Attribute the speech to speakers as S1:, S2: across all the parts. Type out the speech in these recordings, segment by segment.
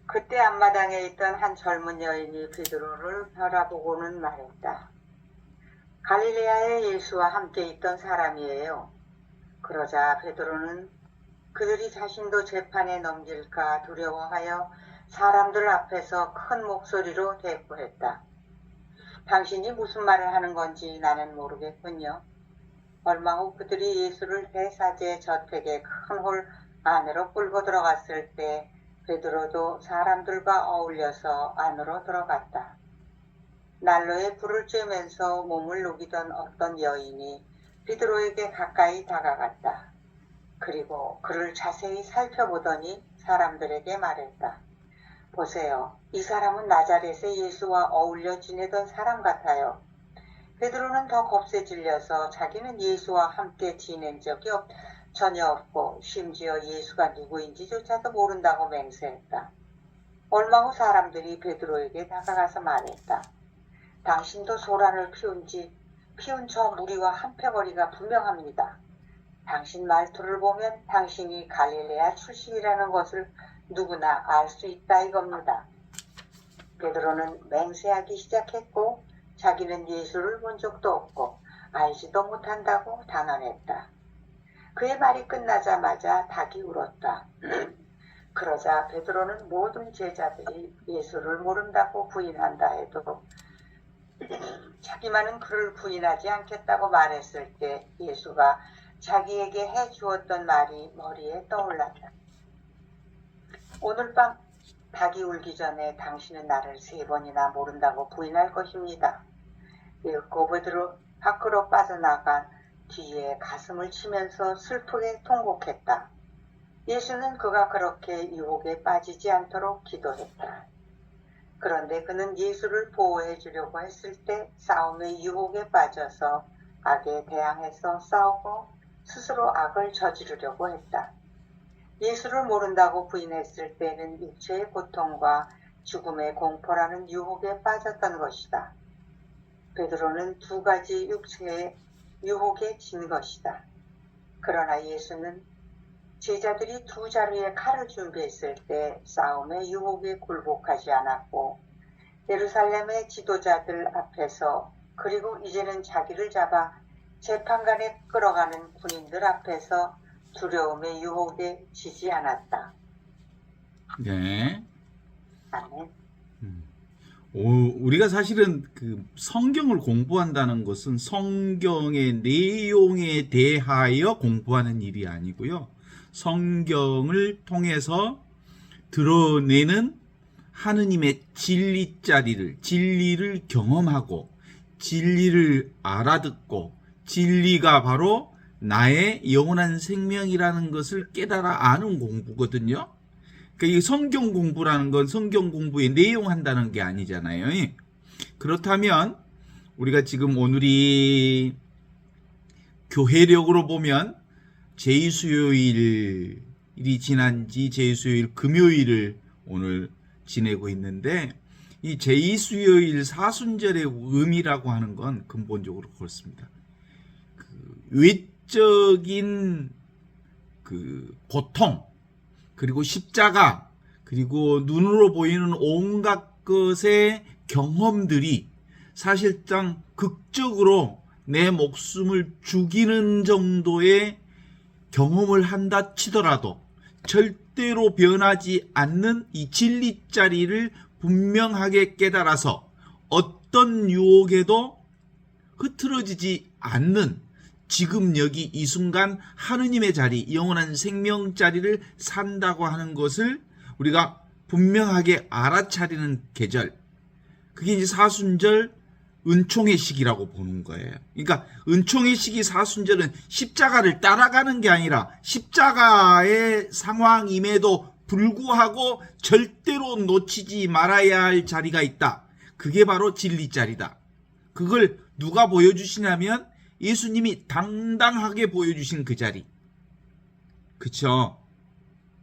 S1: 그때 앞마당에 있던 한 젊은 여인이 베드로를 바라보고는 말했다. 갈릴레아의 예수와 함께 있던 사람이에요. 그러자 베드로는 그들이 자신도 재판에 넘길까 두려워하여 사람들 앞에서 큰 목소리로 대꾸했다. 당신이 무슨 말을 하는 건지 나는 모르겠군요. 얼마 후 그들이 예수를 대사제 저택의 큰 홀 안으로 끌고 들어갔을 때 베드로도 사람들과 어울려서 안으로 들어갔다. 난로에 불을 쬐면서 몸을 녹이던 어떤 여인이 베드로에게 가까이 다가갔다. 그리고 그를 자세히 살펴보더니 사람들에게 말했다. 보세요. 이 사람은 나자렛의 예수와 어울려 지내던 사람 같아요. 베드로는 더 겁에 질려서 자기는 예수와 함께 지낸 적이 전혀 없고 심지어 예수가 누구인지조차도 모른다고 맹세했다. 얼마 후 사람들이 베드로에게 다가가서 말했다. 당신도 소란을 피운 저 무리와 한패거리가 분명합니다. 당신 말투를 보면 당신이 갈릴레아 출신이라는 것을 누구나 알 수 있다 이겁니다. 베드로는 맹세하기 시작했고 자기는 예수를 본 적도 없고 알지도 못한다고 단언했다. 그의 말이 끝나자마자 닭이 울었다. 그러자 베드로는 모든 제자들이 예수를 모른다고 부인한다 해도 자기만은 그를 부인하지 않겠다고 말했을 때 예수가 자기에게 해주었던 말이 머리에 떠올랐다. 오늘 밤 닭이 울기 전에 당신은 나를 3번이나 모른다고 부인할 것입니다. 읽고 베드로 밖으로 빠져나간 뒤에 가슴을 치면서 슬프게 통곡했다. 예수는 그가 그렇게 유혹에 빠지지 않도록 기도했다. 그런데 그는 예수를 보호해 주려고 했을 때 싸움의 유혹에 빠져서 악에 대항해서 싸우고 스스로 악을 저지르려고 했다. 예수를 모른다고 부인했을 때는 육체의 고통과 죽음의 공포라는 유혹에 빠졌던 것이다. 베드로는 2가지 육체의 유혹에 진 것이다. 그러나 예수는 제자들이 2자루의 칼을 준비했을 때 싸움의 유혹에 굴복하지 않았고 예루살렘의 지도자들 앞에서 그리고 이제는 자기를 잡아 재판관에 끌어가는 군인들 앞에서 두려움의 유혹에 지지 않았다.
S2: 네.
S1: 아멘.
S2: 우리가 사실은 그 성경을 공부한다는 것은 성경의 내용에 대하여 공부하는 일이 아니고요. 성경을 통해서 드러내는 하느님의 진리를 경험하고 진리를 알아듣고 진리가 바로 나의 영원한 생명이라는 것을 깨달아 아는 공부거든요. 그러니까 이 성경 공부라는 건 성경 공부에 내용한다는 게 아니잖아요. 그렇다면 우리가 지금 오늘이 교회력으로 보면 제2수요일이 지난지 제2수요일 금요일을 오늘 지내고 있는데 이 제2수요일 사순절의 의미라고 하는 건 근본적으로 그렇습니다. 외적인 그 고통 그리고 십자가 그리고 눈으로 보이는 온갖 것의 경험들이 사실상 극적으로 내 목숨을 죽이는 정도의 경험을 한다 치더라도 절대로 변하지 않는 이 진리자리를 분명하게 깨달아서 어떤 유혹에도 흐트러지지 않는 지금 여기 이 순간 하느님의 자리, 영원한 생명 자리를 산다고 하는 것을 우리가 분명하게 알아차리는 계절. 그게 이제 사순절 은총의 시기라고 보는 거예요. 그러니까 은총의 시기 사순절은 십자가를 따라가는 게 아니라 십자가의 상황임에도 불구하고 절대로 놓치지 말아야 할 자리가 있다. 그게 바로 진리 자리다. 그걸 누가 보여주시냐면 예수님이 당당하게 보여주신 그 자리. 그쵸?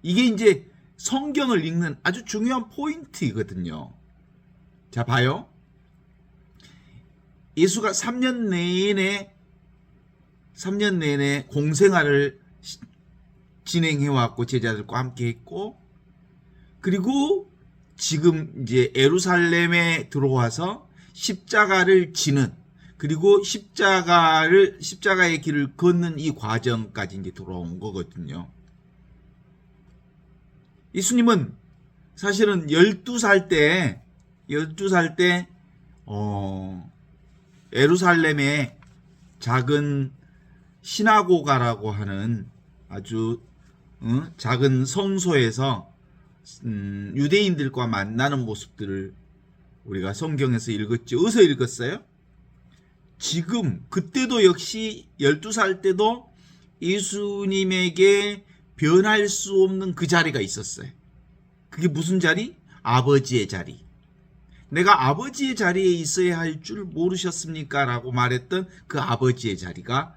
S2: 이게 이제 성경을 읽는 아주 중요한 포인트이거든요. 자, 봐요. 예수가 3년 내내 공생활을 진행해왔고 제자들과 함께 했고 그리고 지금 이제 예루살렘에 들어와서 십자가를 지는, 그리고 십자가의 길을 걷는 이 과정까지 이제 돌아온 거거든요. 예수님은 사실은 12살 때 예루살렘의 작은 시나고가라고 하는 아주 작은 성소에서 유대인들과 만나는 모습들을 우리가 성경에서 읽었죠. 어디서 읽었어요? 지금 그때도 역시 12살 때도 예수님에게 변할 수 없는 그 자리가 있었어요. 그게 무슨 자리? 아버지의 자리. 내가 아버지의 자리에 있어야 할 줄 모르셨습니까? 라고 말했던 그 아버지의 자리가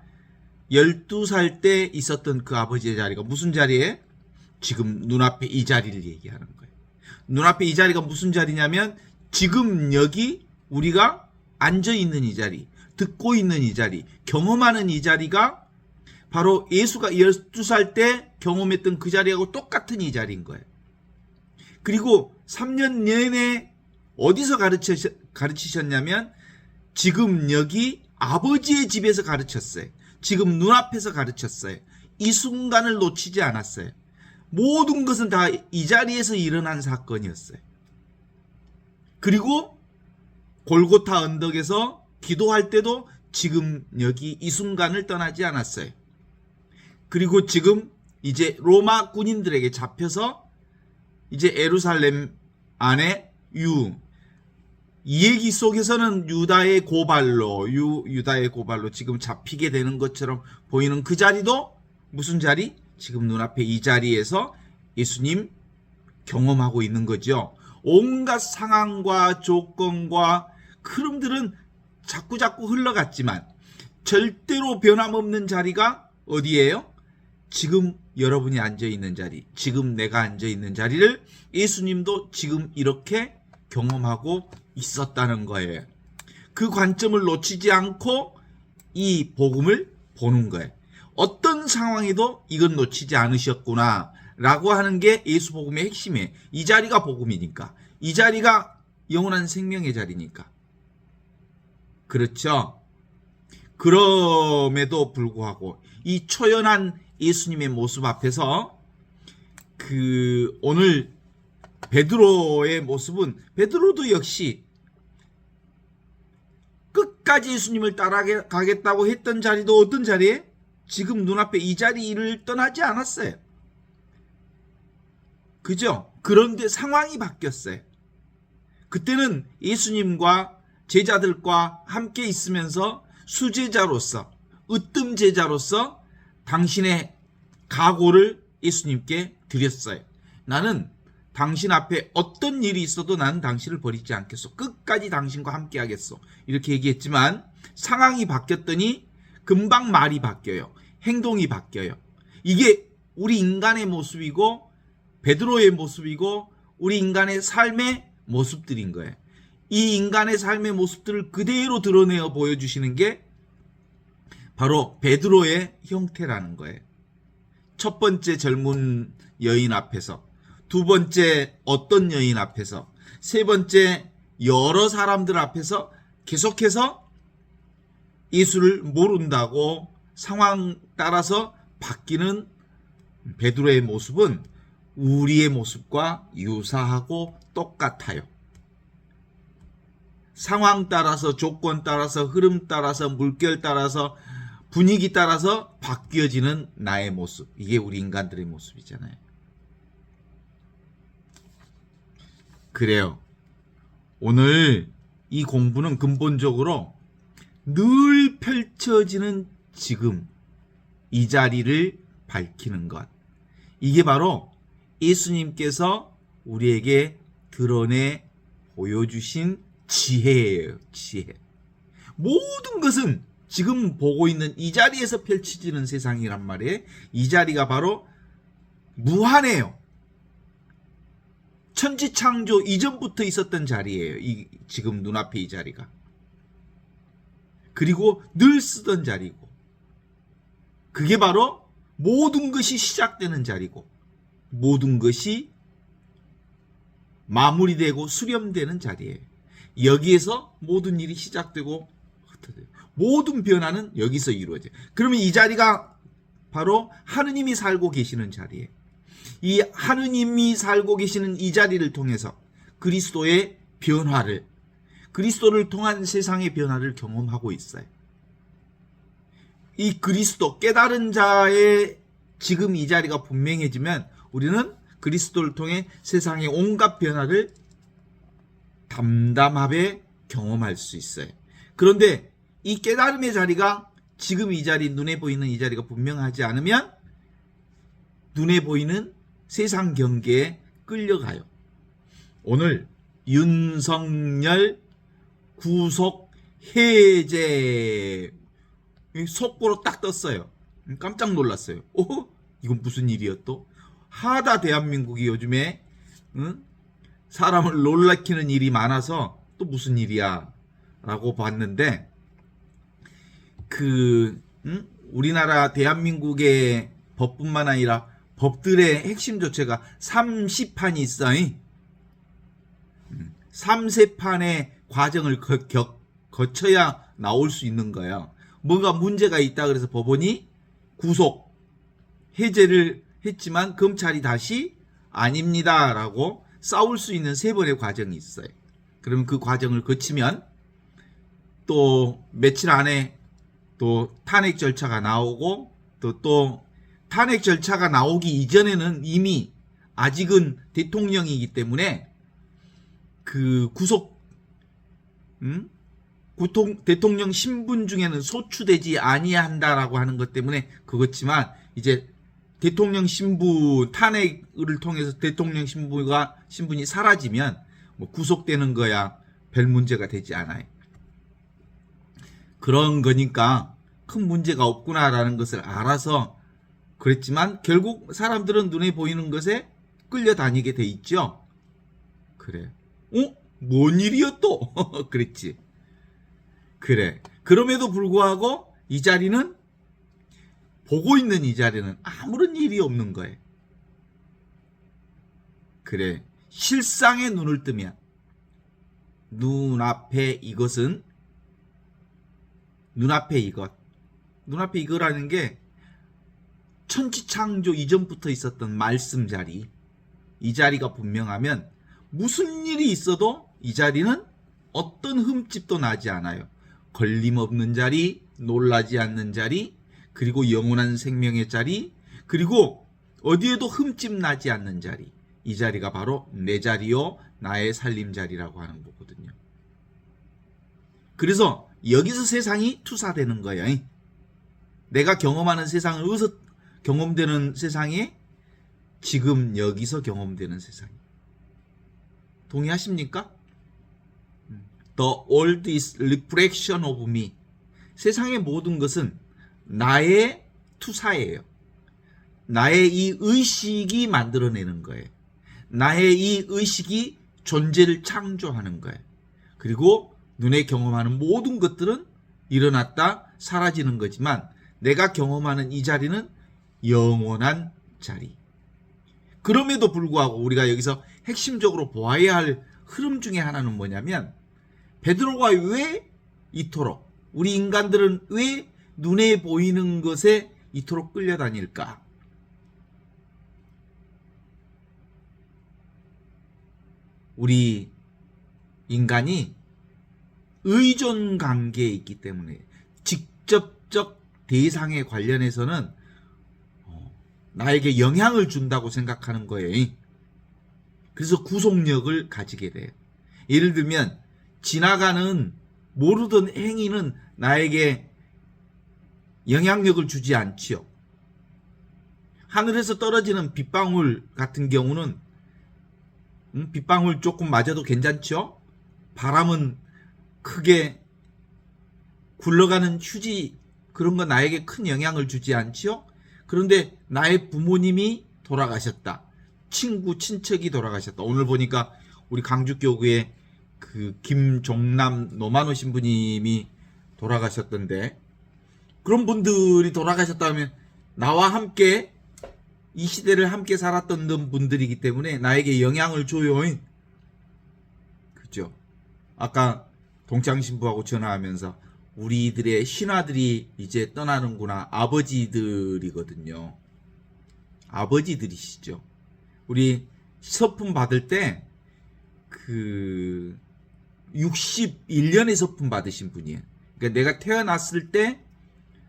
S2: 12살 때 있었던 그 아버지의 자리가 무슨 자리에? 지금 눈앞에 이 자리를 얘기하는 거예요. 눈앞에 이 자리가 무슨 자리냐면 지금 여기 우리가 앉아있는 이 자리, 듣고 있는 이 자리, 경험하는 이 자리가 바로 예수가 12살 때 경험했던 그 자리하고 똑같은 이 자리인 거예요. 그리고 3년 내내 어디서 가르치셨냐면 지금 여기 아버지의 집에서 가르쳤어요. 지금 눈앞에서 가르쳤어요. 이 순간을 놓치지 않았어요. 모든 것은 다 이 자리에서 일어난 사건이었어요. 그리고 골고타 언덕에서 기도할 때도 지금 여기 이 순간을 떠나지 않았어요. 그리고 지금 이제 로마 군인들에게 잡혀서 이제 예루살렘 안에 이 얘기 속에서는 유다의 고발로 지금 잡히게 되는 것처럼 보이는 그 자리도 무슨 자리? 지금 눈앞에 이 자리에서 예수님 경험하고 있는 거죠. 온갖 상황과 조건과 흐름들은 자꾸자꾸 흘러갔지만 절대로 변함없는 자리가 어디예요? 지금 여러분이 앉아있는 자리, 지금 내가 앉아있는 자리를 예수님도 지금 이렇게 경험하고 있었다는 거예요. 그 관점을 놓치지 않고 이 복음을 보는 거예요. 어떤 상황에도 이건 놓치지 않으셨구나 라고 하는 게 예수 복음의 핵심이에요. 이 자리가 복음이니까. 이 자리가 영원한 생명의 자리니까. 그렇죠? 그럼에도 불구하고 이 초연한 예수님의 모습 앞에서 오늘 베드로의 모습은 베드로도 역시 끝까지 예수님을 따라가겠다고 했던 자리도 어떤 자리에? 지금 눈앞에 이 자리를 떠나지 않았어요. 그죠? 그런데 상황이 바뀌었어요. 그때는 예수님과 제자들과 함께 있으면서 수제자로서, 으뜸 제자로서 당신의 각오를 예수님께 드렸어요. 나는 당신 앞에 어떤 일이 있어도 나는 당신을 버리지 않겠소. 끝까지 당신과 함께 하겠소. 이렇게 얘기했지만 상황이 바뀌었더니 금방 말이 바뀌어요. 행동이 바뀌어요. 이게 우리 인간의 모습이고 베드로의 모습이고 우리 인간의 삶의 모습들인 거예요. 이 인간의 삶의 모습들을 그대로 드러내어 보여주시는 게 바로 베드로의 형태라는 거예요. 첫 번째 젊은 여인 앞에서, 두 번째 어떤 여인 앞에서, 세 번째 여러 사람들 앞에서 계속해서 예수를 모른다고 상황 따라서 바뀌는 베드로의 모습은 우리의 모습과 유사하고 똑같아요. 상황 따라서, 조건 따라서, 흐름 따라서, 물결 따라서, 분위기 따라서 바뀌어지는 나의 모습. 이게 우리 인간들의 모습이잖아요. 그래요. 오늘 이 공부는 근본적으로 늘 펼쳐지는 지금 이 자리를 밝히는 것. 이게 바로 예수님께서 우리에게 드러내 보여주신 지혜예요. 지혜. 모든 것은 지금 보고 있는 이 자리에서 펼쳐지는 세상이란 말이에요. 이 자리가 바로 무한해요. 천지창조 이전부터 있었던 자리예요. 지금 눈앞에 이 자리가. 그리고 늘 쓰던 자리고. 그게 바로 모든 것이 시작되는 자리고 모든 것이 마무리되고 수렴되는 자리예요. 여기에서 모든 일이 시작되고 흩어져요. 모든 변화는 여기서 이루어져요. 그러면 이 자리가 바로 하느님이 살고 계시는 자리예요. 이 하느님이 살고 계시는 이 자리를 통해서 그리스도의 변화를, 그리스도를 통한 세상의 변화를 경험하고 있어요. 이 그리스도, 깨달은 자의 지금 이 자리가 분명해지면 우리는 그리스도를 통해 세상의 온갖 변화를 담담하게 경험할 수 있어요. 그런데 이 깨달음의 자리가 지금 이 자리, 눈에 보이는 이 자리가 분명하지 않으면 눈에 보이는 세상 경계에 끌려가요. 오늘 윤석열 구속 해제 속보로 딱 떴어요. 깜짝 놀랐어요. 이건 무슨 일이야 또? 하다 대한민국이 요즘에 사람을 놀라키는 일이 많아서 또 무슨 일이야 라고 봤는데, 우리나라 대한민국의 법뿐만 아니라 법들의 핵심 조처가 30판이 있어요. 3세판의 과정을 거쳐야 나올 수 있는 거야. 뭔가 문제가 있다 그래서 법원이 구속 해제를 했지만 검찰이 다시 아닙니다 라고 싸울 수 있는 3번의 과정이 있어요. 그럼 그 과정을 거치면 또 며칠 안에 또 탄핵 절차가 나오고 또 탄핵 절차가 나오기 이전에는 이미 아직은 대통령이기 때문에 그 대통령 신분 중에는 소추되지 아니한다라고 하는 것 때문에 그렇지만, 이제 대통령 신분, 탄핵을 통해서 대통령 신분이 사라지면 뭐 구속되는 거야 별 문제가 되지 않아요. 그런 거니까 큰 문제가 없구나라는 것을 알아서 그랬지만 결국 사람들은 눈에 보이는 것에 끌려다니게 돼 있죠. 그래. 뭔 일이야 또? 그랬지. 그래. 그럼에도 불구하고 이 자리는, 보고 있는 이 자리는 아무런 일이 없는 거예요. 그래. 실상의 눈을 뜨면 눈앞에 이것은, 눈앞에 이거라는 게 천지창조 이전부터 있었던 말씀 자리, 이 자리가 분명하면 무슨 일이 있어도 이 자리는 어떤 흠집도 나지 않아요. 걸림없는 자리, 놀라지 않는 자리, 그리고 영원한 생명의 자리, 그리고 어디에도 흠집 나지 않는 자리. 이 자리가 바로 내 자리요 나의 살림 자리라고 하는 거거든요. 그래서 여기서 세상이 투사되는 거예요. 내가 경험하는 세상은 어디서 경험되는 세상에? 지금 여기서 경험되는 세상. 동의하십니까? The world is reflection of me. 세상의 모든 것은 나의 투사예요. 나의 이 의식이 만들어내는 거예요. 나의 이 의식이 존재를 창조하는 거예요. 그리고 눈에 경험하는 모든 것들은 일어났다 사라지는 거지만 내가 경험하는 이 자리는 영원한 자리. 그럼에도 불구하고 우리가 여기서 핵심적으로 보아야 할 흐름 중에 하나는 뭐냐면, 베드로가 왜 이토록, 우리 인간들은 왜 눈에 보이는 것에 이토록 끌려다닐까? 우리 인간이 의존 관계에 있기 때문에 직접적 대상에 관련해서는 나에게 영향을 준다고 생각하는 거예요. 그래서 구속력을 가지게 돼요. 예를 들면 지나가는 모르던 행위는 나에게 영향력을 주지 않지요. 하늘에서 떨어지는 빗방울 같은 경우는 빗방울 조금 맞아도 괜찮죠? 바람은 크게 굴러가는 휴지, 그런 거 나에게 큰 영향을 주지 않지요? 그런데 나의 부모님이 돌아가셨다. 친구, 친척이 돌아가셨다. 오늘 보니까 우리 강주교구에 그 김종남 노만호 신부님이 돌아가셨던데, 그런 분들이 돌아가셨다면 나와 함께 이 시대를 함께 살았던 분들이기 때문에 나에게 영향을 줘요. 그죠? 아까 동창 신부하고 전화하면서 우리들의 신하들이 이제 떠나는구나. 아버지들이거든요. 아버지들이시죠. 우리 서품 받을 때 그 61년에 서품 받으신 분이에요. 그러니까 내가 태어났을 때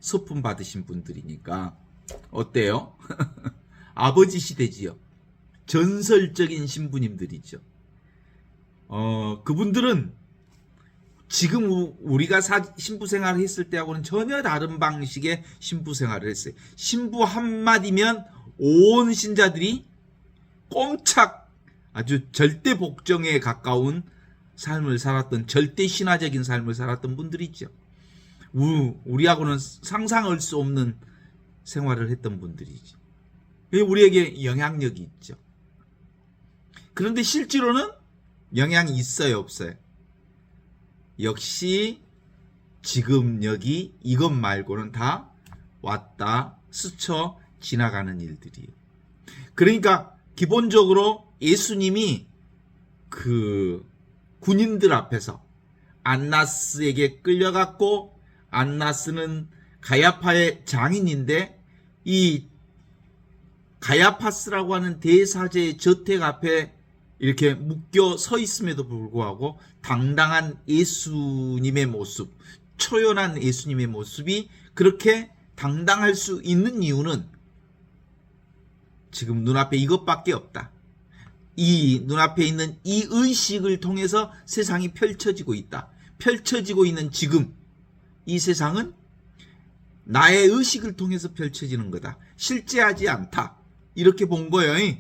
S2: 서품 받으신 분들이니까 어때요? 아버지 시대지요. 전설적인 신부님들이죠. 그분들은 지금 우리가 신부 생활을 했을 때하고는 전혀 다른 방식의 신부 생활을 했어요. 신부 한마디면 온 신자들이 꼼짝 아주 절대 복정에 가까운 삶을 살았던, 절대 신화적인 삶을 살았던 분들이죠. 우리하고는 상상할 수 없는 생활을 했던 분들이죠. 우리에게 영향력이 있죠. 그런데 실제로는 영향이 있어요, 없어요? 역시 지금 여기 이것 말고는 다 왔다 스쳐 지나가는 일들이에요. 그러니까 기본적으로 예수님이 그 군인들 앞에서 안나스에게 끌려갔고, 안나스는 가야파의 장인인데 이 가야파스라고 하는 대사제의 저택 앞에 이렇게 묶여 서 있음에도 불구하고 당당한 예수님의 모습, 초연한 예수님의 모습이 그렇게 당당할 수 있는 이유는 지금 눈앞에 이것밖에 없다. 이 눈앞에 있는 이 의식을 통해서 세상이 펼쳐지고 있다. 펼쳐지고 있는 지금 이 세상은 나의 의식을 통해서 펼쳐지는 거다. 실제하지 않다. 이렇게 본 거예요.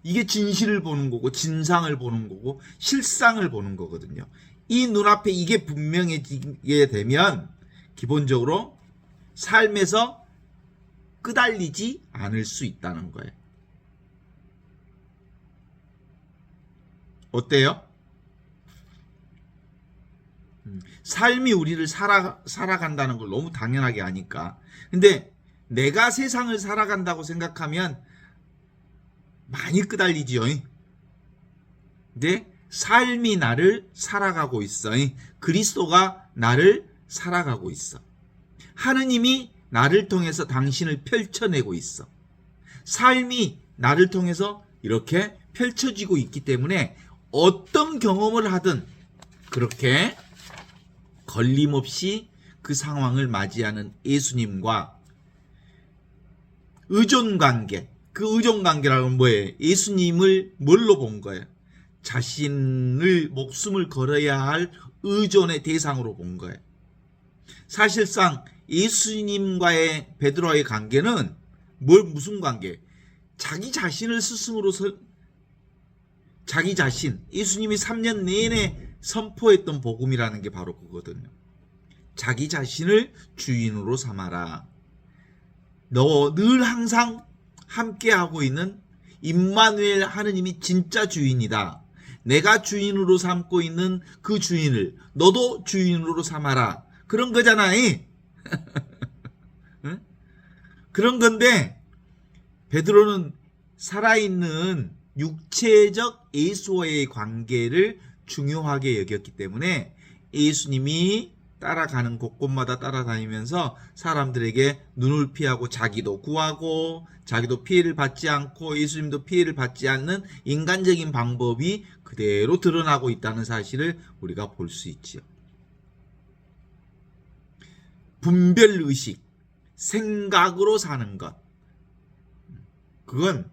S2: 이게 진실을 보는 거고, 진상을 보는 거고, 실상을 보는 거거든요. 이 눈앞에 이게 분명해지게 되면 기본적으로 삶에서 끄달리지 않을 수 있다는 거예요. 어때요? 삶이 우리를 살아간다는 걸 너무 당연하게 아니까. 근데 내가 세상을 살아간다고 생각하면 많이 끄달리지요. 근데 삶이 나를 살아가고 있어. 그리스도가 나를 살아가고 있어. 하느님이 나를 통해서 당신을 펼쳐내고 있어. 삶이 나를 통해서 이렇게 펼쳐지고 있기 때문에 어떤 경험을 하든 그렇게 걸림없이 그 상황을 맞이하는 예수님과 의존관계, 그 의존관계라는 뭐예요? 예수님을 뭘로 본 거예요? 자신을 목숨을 걸어야 할 의존의 대상으로 본 거예요. 사실상 예수님과의 베드로와의 관계는 무슨 관계? 자기 자신을 스승으로 자기 자신, 예수님이 3년 내내 선포했던 복음이라는 게 바로 그거거든요. 자기 자신을 주인으로 삼아라. 너 늘 항상 함께하고 있는 임마누엘 하느님이 진짜 주인이다. 내가 주인으로 삼고 있는 그 주인을 너도 주인으로 삼아라. 그런 거잖아. 응? 그런 건데 베드로는 살아있는 육체적 예수와의 관계를 중요하게 여겼기 때문에 예수님이 따라가는 곳곳마다 따라다니면서 사람들에게 눈을 피하고 자기도 구하고 자기도 피해를 받지 않고 예수님도 피해를 받지 않는 인간적인 방법이 그대로 드러나고 있다는 사실을 우리가 볼 수 있지요. 분별의식, 생각으로 사는 것, 그건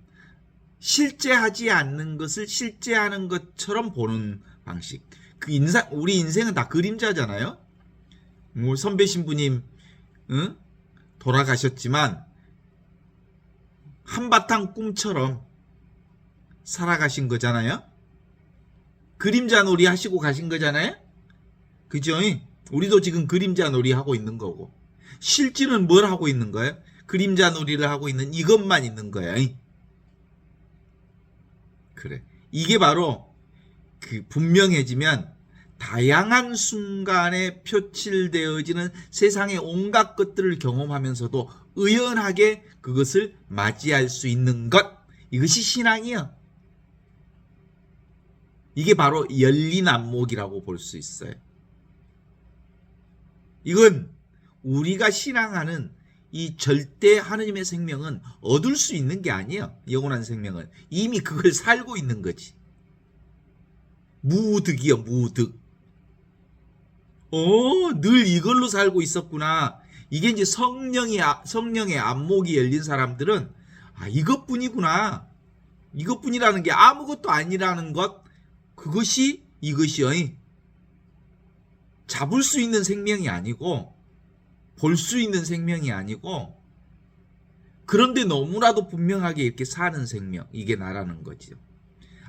S2: 실제하지 않는 것을 실제하는 것처럼 보는 방식. 우리 인생은 다 그림자잖아요. 뭐 선배 신부님 돌아가셨지만 한바탕 꿈처럼 살아가신 거잖아요. 그림자 놀이 하시고 가신 거잖아요. 그죠? 우리도 지금 그림자 놀이 하고 있는 거고, 실질은 뭘 하고 있는 거예요? 그림자 놀이를 하고 있는 이것만 있는 거야. 그래. 이게 바로 그 분명해지면 다양한 순간에 표출되어지는 세상의 온갖 것들을 경험하면서도 의연하게 그것을 맞이할 수 있는 것. 이것이 신앙이요. 이게 바로 열린 안목이라고 볼 수 있어요. 이건 우리가 신앙하는 이 절대 하느님의 생명은 얻을 수 있는 게 아니에요. 영원한 생명은 이미 그걸 살고 있는 거지. 무득이요, 무득. 늘 이걸로 살고 있었구나. 이게 이제 성령의 안목이 열린 사람들은 이것뿐이구나. 이것뿐이라는 게 아무것도 아니라는 것, 그것이 이것이요. 잡을 수 있는 생명이 아니고 볼 수 있는 생명이 아니고, 그런데 너무나도 분명하게 이렇게 사는 생명, 이게 나라는 거죠.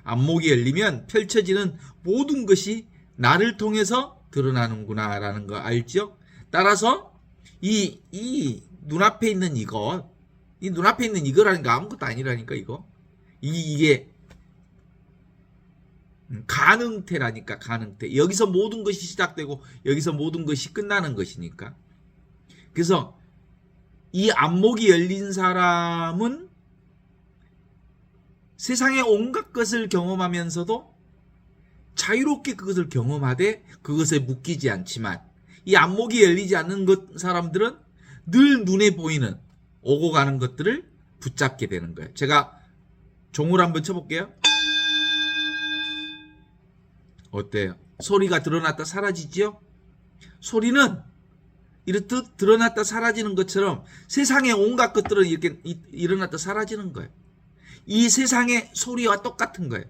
S2: 안목이 열리면 펼쳐지는 모든 것이 나를 통해서 드러나는구나 라는 거 알죠? 따라서 이 눈앞에 있는 이것, 이 눈앞에 있는 이거라니까 아무것도 아니라니까 이게 가능태라니까. 가능태. 여기서 모든 것이 시작되고 여기서 모든 것이 끝나는 것이니까. 그래서 이 안목이 열린 사람은 세상의 온갖 것을 경험하면서도 자유롭게 그것을 경험하되 그것에 묶이지 않지만, 이 안목이 열리지 않는 사람들은 늘 눈에 보이는 오고 가는 것들을 붙잡게 되는 거예요. 제가 종을 한번 쳐볼게요. 어때요? 소리가 드러났다 사라지지요? 소리는 이렇듯 드러났다 사라지는 것처럼 세상의 온갖 것들은 이렇게 일어났다 사라지는 거예요. 이 세상의 소리와 똑같은 거예요.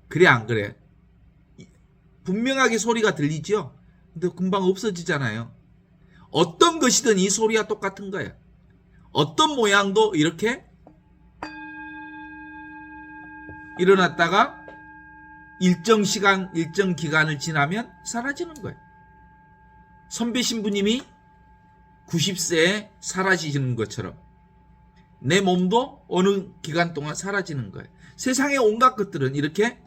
S2: 그래 안 그래? 분명하게 소리가 들리죠? 근데 금방 없어지잖아요. 어떤 것이든 이 소리와 똑같은 거예요. 어떤 모양도 이렇게 일어났다가 일정 시간, 일정 기간을 지나면 사라지는 거예요. 선배 신부님이 90세에 사라지는 것처럼 내 몸도 어느 기간 동안 사라지는 거예요. 세상의 온갖 것들은 이렇게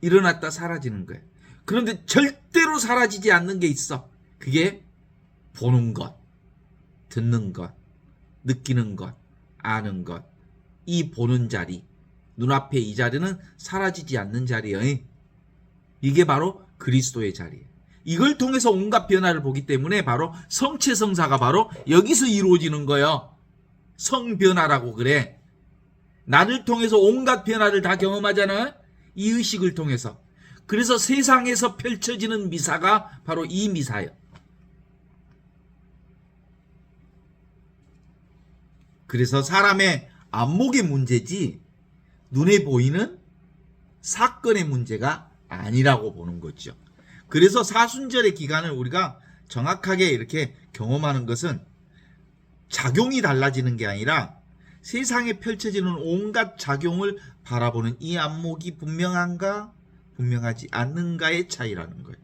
S2: 일어났다 사라지는 거예요. 그런데 절대로 사라지지 않는 게 있어. 그게 보는 것, 듣는 것, 느끼는 것, 아는 것. 이 보는 자리, 눈앞에 이 자리는 사라지지 않는 자리예요. 이게 바로 그리스도의 자리예요. 이걸 통해서 온갖 변화를 보기 때문에 바로 성체성사가 바로 여기서 이루어지는 거예요. 성변화라고 그래. 나를 통해서 온갖 변화를 다 경험하잖아. 이 의식을 통해서. 그래서 세상에서 펼쳐지는 미사가 바로 이 미사예요. 그래서 사람의 안목의 문제지 눈에 보이는 사건의 문제가 아니라고 보는 거죠. 그래서 사순절의 기간을 우리가 정확하게 이렇게 경험하는 것은 작용이 달라지는 게 아니라 세상에 펼쳐지는 온갖 작용을 바라보는 이 안목이 분명한가 분명하지 않는가의 차이라는 거예요.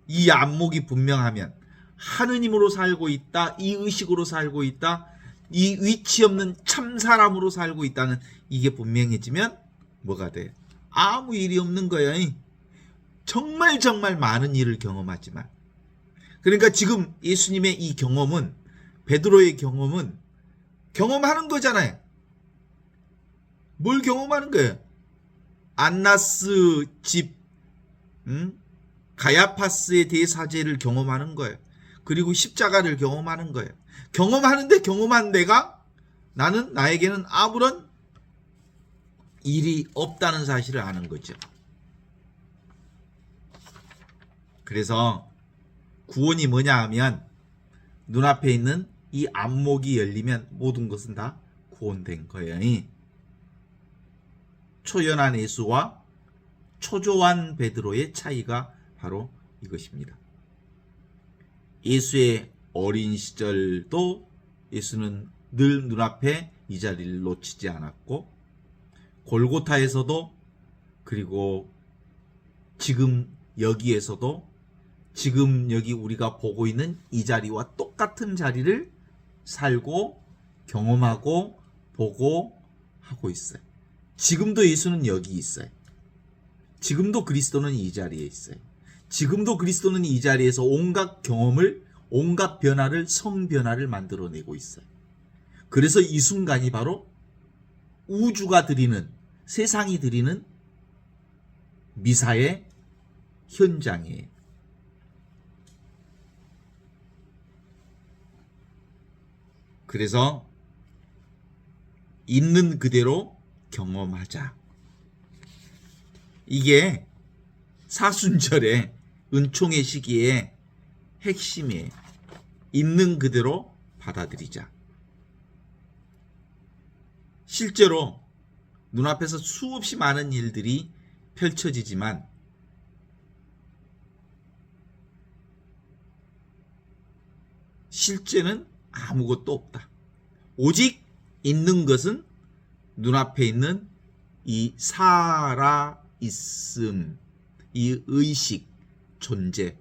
S2: 이 안목이 분명하면 하느님으로 살고 있다, 이 의식으로 살고 있다, 이 위치 없는 참 사람으로 살고 있다는 이게 분명해지면 뭐가 돼? 아무 일이 없는 거예요. 정말 많은 일을 경험하지만. 그러니까 지금 예수님의 이 경험은, 베드로의 경험은 경험하는 거잖아요. 뭘 경험하는 거예요? 안나스 집, 가야파스의 대사제를 경험하는 거예요. 그리고 십자가를 경험하는 거예요. 경험하는데 경험한 내가, 나에게는 아무런 일이 없다는 사실을 아는 거죠. 그래서 구원이 뭐냐 하면 눈앞에 있는 이 안목이 열리면 모든 것은 다 구원된 거예요. 초연한 예수와 초조한 베드로의 차이가 바로 이것입니다. 예수의 어린 시절도 예수는 늘 눈앞에 이 자리를 놓치지 않았고, 골고타에서도, 그리고 지금 여기에서도, 지금 여기 우리가 보고 있는 이 자리와 똑같은 자리를 살고 경험하고 보고 하고 있어요. 지금도 예수는 여기 있어요. 지금도 그리스도는 이 자리에 있어요. 지금도 그리스도는 이 자리에서 온갖 경험을, 온갖 변화를, 성변화를 만들어내고 있어요. 그래서 이 순간이 바로 우주가 드리는, 세상이 드리는 미사의 현장이에요. 그래서 있는 그대로 경험하자. 이게 사순절의 은총의 시기에 핵심이에요. 있는 그대로 받아들이자. 실제로 눈앞에서 수없이 많은 일들이 펼쳐지지만 실제는 아무것도 없다. 오직 있는 것은 눈앞에 있는 이 살아있음, 이 의식, 존재,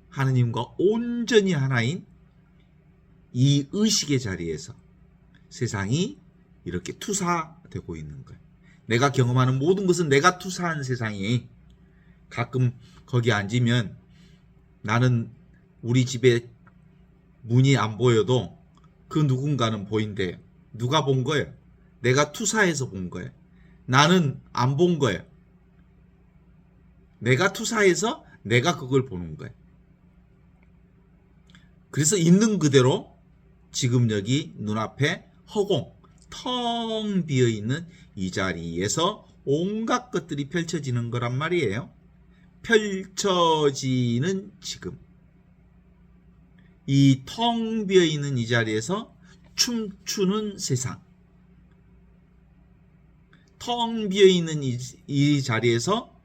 S2: 하느님과 온전히 하나인 이 의식의 자리에서 세상이 이렇게 투사되고 있는 거예요. 내가 경험하는 모든 것은 내가 투사한 세상이, 가끔 거기 앉으면 나는 우리 집에 문이 안 보여도 그 누군가는 보인대요. 누가 본 거예요? 내가 투사해서 본 거예요. 나는 안 본 거예요. 내가 투사해서 내가 그걸 보는 거예요. 그래서 있는 그대로 지금 여기 눈앞에 허공, 텅 비어있는 이 자리에서 온갖 것들이 펼쳐지는 거란 말이에요. 펼쳐지는 지금. 이 텅 비어있는 이 자리에서 춤추는 세상. 텅 비어있는 이 자리에서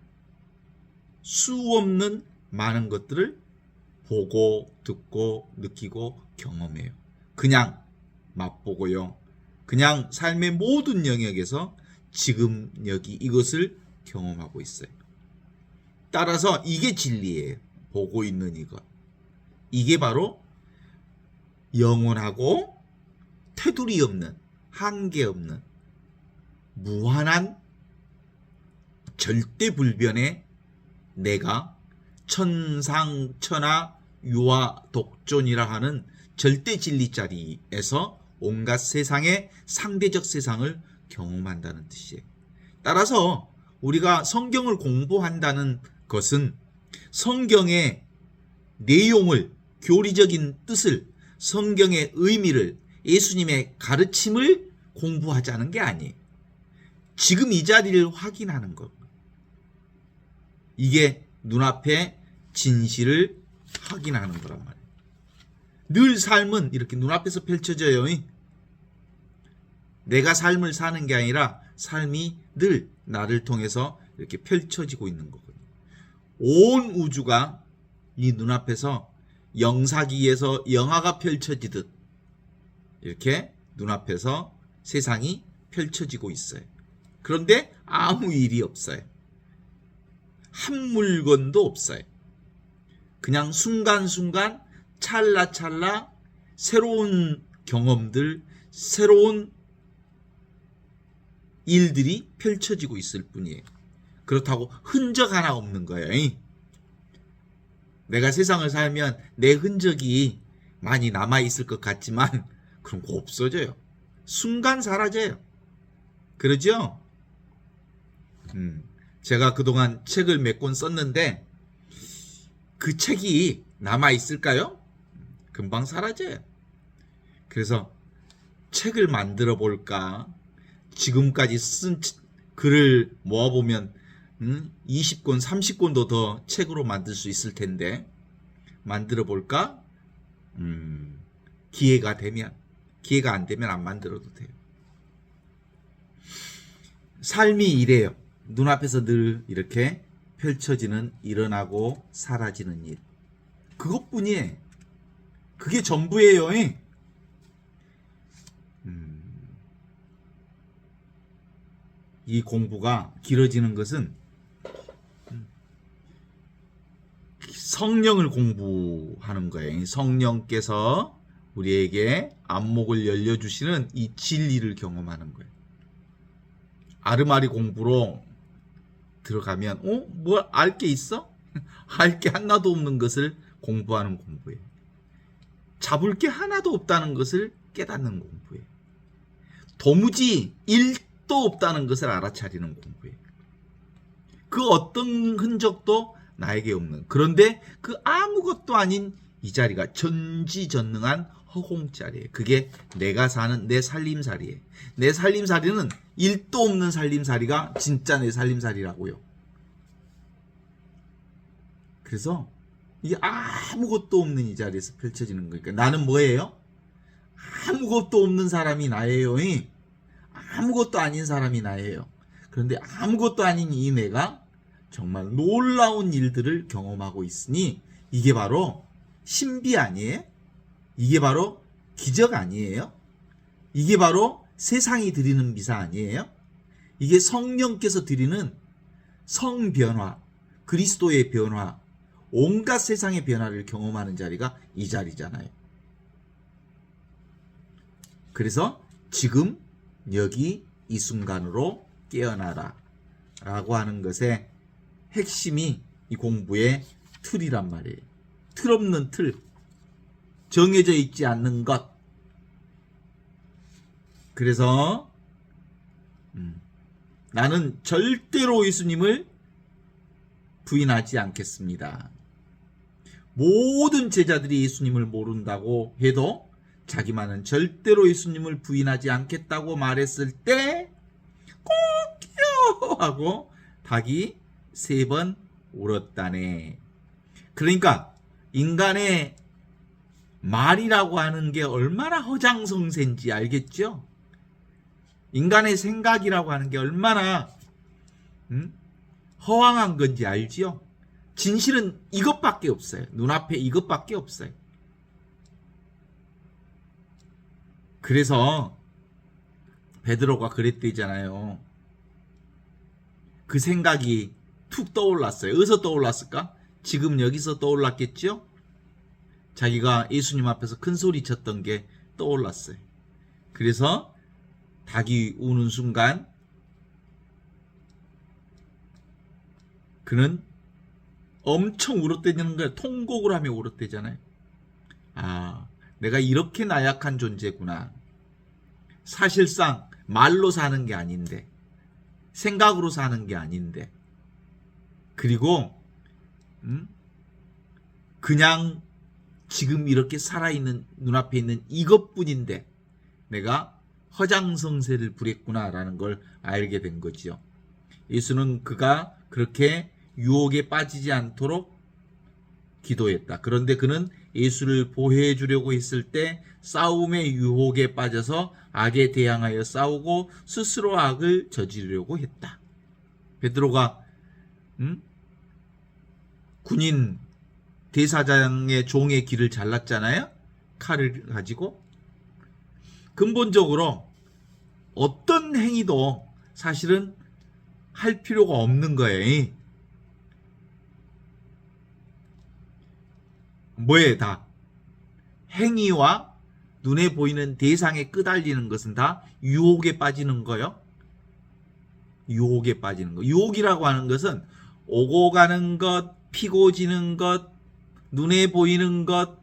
S2: 수없는 많은 것들을 보고 듣고 느끼고 경험해요. 그냥 맛보고요. 그냥 삶의 모든 영역에서 지금 여기 이것을 경험하고 있어요. 따라서 이게 진리예요. 보고 있는 이것. 이게 바로 영원하고 테두리 없는, 한계 없는 무한한 절대불변의 내가 천상천하 유아 독존이라 하는 절대 진리 자리에서 온갖 세상의 상대적 세상을 경험한다는 뜻이에요. 따라서 우리가 성경을 공부한다는 것은 성경의 내용을, 교리적인 뜻을, 성경의 의미를, 예수님의 가르침을 공부하자는 게 아니에요. 지금 이 자리를 확인하는 것. 이게 눈앞에 진실을 확인하는 거란 말이에요. 늘 삶은 이렇게 눈앞에서 펼쳐져요. 내가 삶을 사는 게 아니라 삶이 늘 나를 통해서 이렇게 펼쳐지고 있는 거거든요. 온 우주가 이 눈앞에서 영사기에서 영화가 펼쳐지듯 이렇게 눈앞에서 세상이 펼쳐지고 있어요. 그런데 아무 일이 없어요. 한 물건도 없어요. 그냥 순간순간 찰나찰나 새로운 경험들, 새로운 일들이 펼쳐지고 있을 뿐이에요. 그렇다고 흔적 하나 없는 거예요. 내가 세상을 살면 내 흔적이 많이 남아있을 것 같지만 그런 거 없어져요. 순간 사라져요. 그러죠? 제가 그동안 책을 몇 권 썼는데 그 책이 남아있을까요? 금방 사라져요. 그래서 책을 만들어 볼까? 지금까지 쓴 글을 모아보면 20권, 30권도 더 책으로 만들 수 있을 텐데 만들어 볼까? 기회가 안 되면 안 만들어도 돼요. 삶이 이래요. 눈앞에서 늘 이렇게 펼쳐지는, 일어나고 사라지는 일. 그것뿐이에요. 그게 전부예요. 이 공부가 길어지는 것은 성령을 공부하는 거예요. 성령께서 우리에게 안목을 열려주시는 이 진리를 경험하는 거예요. 아르마리 공부로 들어가면 뭐 알 게 있어? 알 게 하나도 없는 것을 공부하는 공부예요. 잡을 게 하나도 없다는 것을 깨닫는 공부예요. 도무지 일도 없다는 것을 알아차리는 공부예요. 그 어떤 흔적도 나에게 없는, 그런데 그 아무것도 아닌 이 자리가 전지전능한 허공자리예요. 그게 내가 사는 내 살림살이에요. 내 살림살이는 일도 없는 살림살이가 진짜 내 살림살이라고요. 그래서 이게 아무것도 없는 이 자리에서 펼쳐지는 거니까 나는 뭐예요? 아무것도 없는 사람이 나예요. 아무것도 아닌 사람이 나예요. 그런데 아무것도 아닌 이 내가 정말 놀라운 일들을 경험하고 있으니 이게 바로 신비 아니에요? 이게 바로 기적 아니에요? 이게 바로 세상이 드리는 미사 아니에요? 이게 성령께서 드리는 성변화, 그리스도의 변화, 온갖 세상의 변화를 경험하는 자리가 이 자리잖아요. 그래서 지금 여기 이 순간으로 깨어나라 라고 하는 것의 핵심이 이 공부의 틀이란 말이에요. 틀 없는 틀, 정해져 있지 않는 것. 그래서 나는 절대로 예수님을 부인하지 않겠습니다. 모든 제자들이 예수님을 모른다고 해도 자기만은 절대로 예수님을 부인하지 않겠다고 말했을 때 꼭요 하고 닭이 3번 울었다네. 그러니까 인간의 말이라고 하는 게 얼마나 허장성세인지 알겠죠? 인간의 생각이라고 하는 게 얼마나 허황한 건지 알지요? 진실은 이것밖에 없어요. 눈앞에 이것밖에 없어요. 그래서 베드로가 그랬대잖아요. 그 생각이 툭 떠올랐어요. 어디서 떠올랐을까? 지금 여기서 떠올랐겠죠? 자기가 예수님 앞에서 큰 소리 쳤던 게 떠올랐어요. 그래서 닭이 우는 순간 그는 엄청 울었대는 거예요. 통곡을 하며 울었대잖아요. 아, 내가 이렇게 나약한 존재구나. 사실상 말로 사는 게 아닌데, 생각으로 사는 게 아닌데, 그리고 그냥 지금 이렇게 살아있는 눈앞에 있는 이것뿐인데 내가 허장성세를 부렸구나라는 걸 알게 된 거죠. 예수는 그가 그렇게 유혹에 빠지지 않도록 기도했다. 그런데 그는 예수를 보호해 주려고 했을 때 싸움의 유혹에 빠져서 악에 대항하여 싸우고 스스로 악을 저지르려고 했다. 베드로가 군인 대사장의 종의 길을 잘랐잖아요. 칼을 가지고. 근본적으로 어떤 행위도 사실은 할 필요가 없는 거예요. 뭐에 다 행위와 눈에 보이는 대상에 끄달리는 것은 다 유혹에 빠지는 거요. 유혹에 빠지는 거. 유혹이라고 하는 것은 오고 가는 것, 피고 지는 것, 눈에 보이는 것,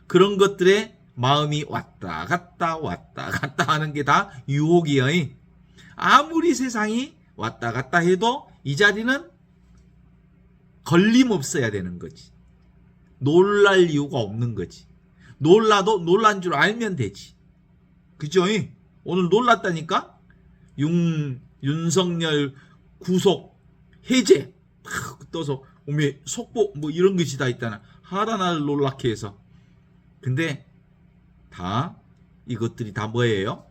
S2: 그런 것들에 마음이 왔다 갔다 하는 게 다 유혹이에요. 아무리 세상이 왔다 갔다 해도 이 자리는 걸림없어야 되는 거지. 놀랄 이유가 없는 거지. 놀라도 놀란 줄 알면 되지. 그죠? 오늘 놀랐다니까? 윤석열 구속 해제 탁 떠서 오메 속보 뭐 이런 것이 다 있다나 하다 나를 놀랍게 해서. 근데 다 이것들이 다 뭐예요?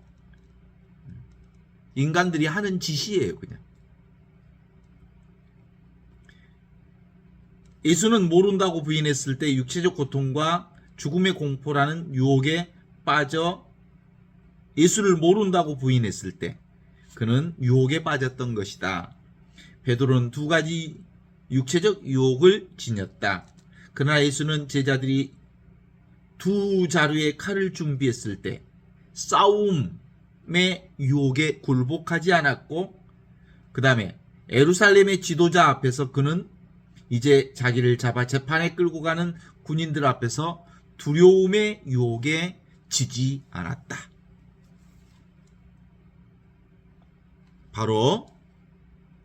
S2: 인간들이 하는 짓이에요. 그냥. 예수는 모른다고 부인했을 때 육체적 고통과 죽음의 공포라는 유혹에 빠져 예수를 모른다고 부인했을 때 그는 유혹에 빠졌던 것이다. 베드로는 2가지 육체적 유혹을 지녔다. 그러나 예수는 제자들이 2 자루의 칼을 준비했을 때 싸움의 유혹에 굴복하지 않았고, 그 다음에 예루살렘의 지도자 앞에서 그는 이제 자기를 잡아 재판에 끌고 가는 군인들 앞에서 두려움의 유혹에 지지 않았다. 바로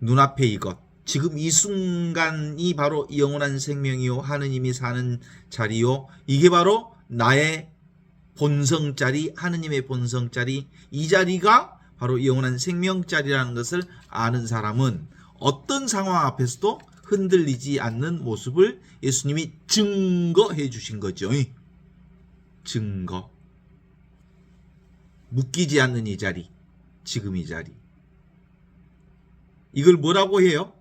S2: 눈앞에 이것, 지금 이 순간이 바로 영원한 생명이요 하느님이 사는 자리요, 이게 바로 나의 본성자리, 하느님의 본성자리, 이 자리가 바로 영원한 생명자리라는 것을 아는 사람은 어떤 상황 앞에서도 흔들리지 않는 모습을 예수님이 증거해 주신 거죠. 증거. 묶이지 않는 이 자리, 지금 이 자리. 이걸 뭐라고 해요?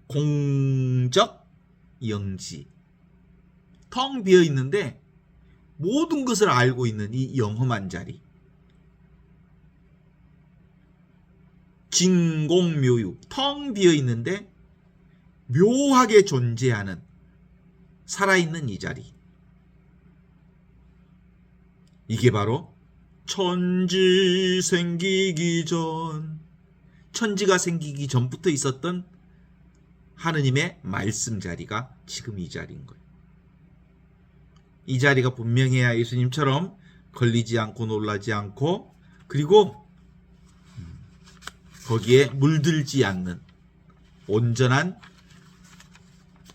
S2: 공적 영지. 텅 비어 있는데 모든 것을 알고 있는 이 영험한 자리. 진공묘유. 텅 비어 있는데 묘하게 존재하는, 살아있는 이 자리. 이게 바로 천지 생기기 전, 천지가 생기기 전부터 있었던 하느님의 말씀 자리가 지금 이 자리인 거예요. 이 자리가 분명해야 예수님처럼 걸리지 않고 놀라지 않고, 그리고 거기에 물들지 않는 온전한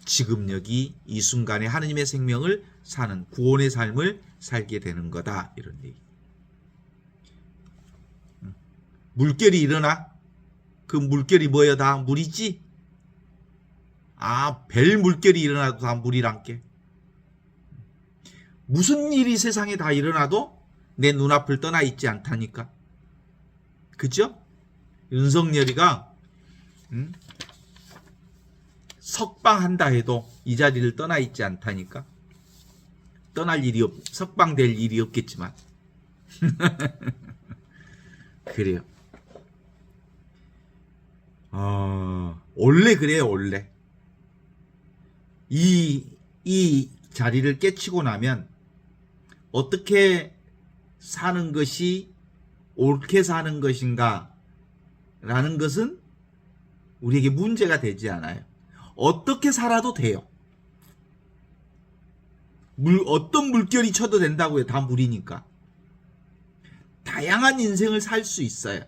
S2: 지금 여기 이 순간에 하느님의 생명을 사는 구원의 삶을 살게 되는 거다, 이런 얘기. 물결이 일어나? 그 물결이 뭐야? 다 물이지? 별 물결이 일어나도 다 물이란게. 무슨 일이 세상에 다 일어나도 내 눈앞을 떠나 있지 않다니까. 그죠? 윤석열이가 석방한다 해도 이 자리를 떠나 있지 않다니까. 떠날 일이 석방될 일이 없겠지만. 그래요. 원래 그래요, 원래. 이 자리를 깨치고 나면 어떻게 사는 것이 옳게 사는 것인가 라는 것은 우리에게 문제가 되지 않아요. 어떻게 살아도 돼요. 어떤 물결이 쳐도 된다고요. 다 물이니까. 다양한 인생을 살 수 있어요.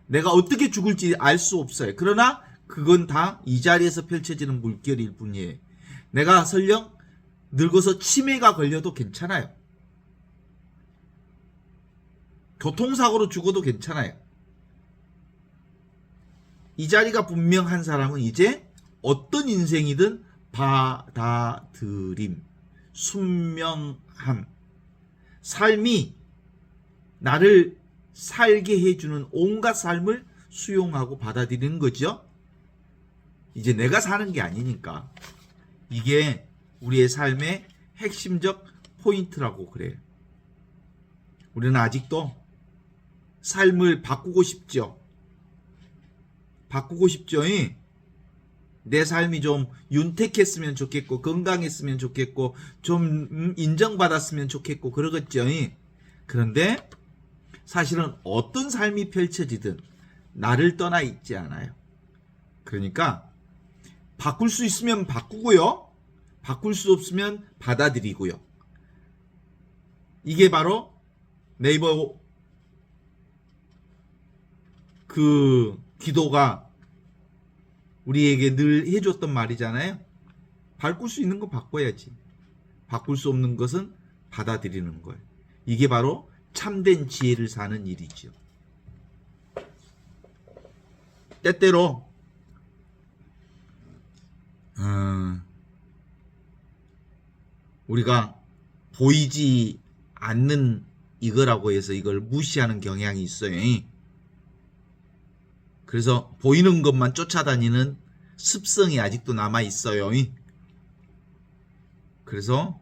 S2: 내가 어떻게 죽을지 알 수 없어요. 그러나 그건 다 이 자리에서 펼쳐지는 물결일 뿐이에요. 내가 설령 늙어서 치매가 걸려도 괜찮아요. 교통사고로 죽어도 괜찮아요. 이 자리가 분명한 사람은 이제 어떤 인생이든 받아들임, 순명함, 삶이 나를 살게 해주는 온갖 삶을 수용하고 받아들이는 거죠. 이제 내가 사는 게 아니니까. 이게 우리의 삶의 핵심적 포인트라고 그래요. 우리는 아직도 삶을 바꾸고 싶죠. 바꾸고 싶죠. 내 삶이 좀 윤택했으면 좋겠고, 건강했으면 좋겠고, 좀 인정받았으면 좋겠고, 그러겠죠. 그런데 사실은 어떤 삶이 펼쳐지든 나를 떠나 있지 않아요. 그러니까 바꿀 수 있으면 바꾸고요, 바꿀 수 없으면 받아들이고요. 이게 바로 네이버 그 기도가 우리에게 늘 해줬던 말이잖아요. 바꿀 수 있는 거 바꿔야지. 바꿀 수 없는 것은 받아들이는 거예요. 이게 바로 참된 지혜를 사는 일이죠. 때때로 우리가 보이지 않는 이거라고 해서 이걸 무시하는 경향이 있어요. 그래서 보이는 것만 쫓아다니는 습성이 아직도 남아 있어요. 그래서